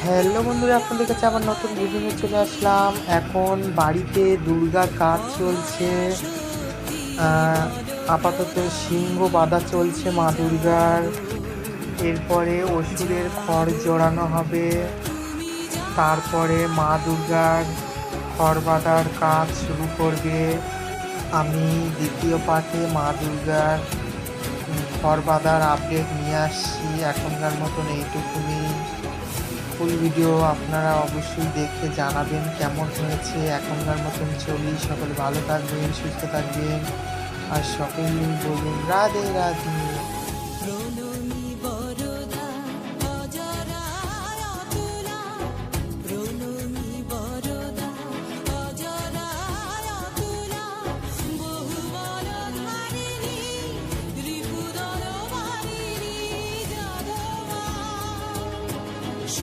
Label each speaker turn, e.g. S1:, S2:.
S1: Hello বন্ধুরা, আপনাদের কাছে আবার নতুন ভিডিও নিয়ে চলে আসলাম। এখন বাড়িতে দুর্গার কাজ চলছে। আপাতত সিংহ বাঁধা চলছে মা দুর্গার। এরপরে অসুরের খড় জোড়ানো হবে। তারপরে মা দুর্গার খড় বাঁধার কাজ শুরু করবে। আমি দ্বিতীয় পার্টে মা দুর্গার খড় বাঁধার আপডেট নিয়ে আসছি। এখনকার মতন এইটুকুনি। ফুল ভিডিও আপনারা অবশ্যই দেখে জানাবেন কেমন হয়েছে। এখনকার মতন চলি। সকলে ভালো থাকবেন, সুস্থ থাকবেন, আর সকলেই বলুন রাধে রাধে।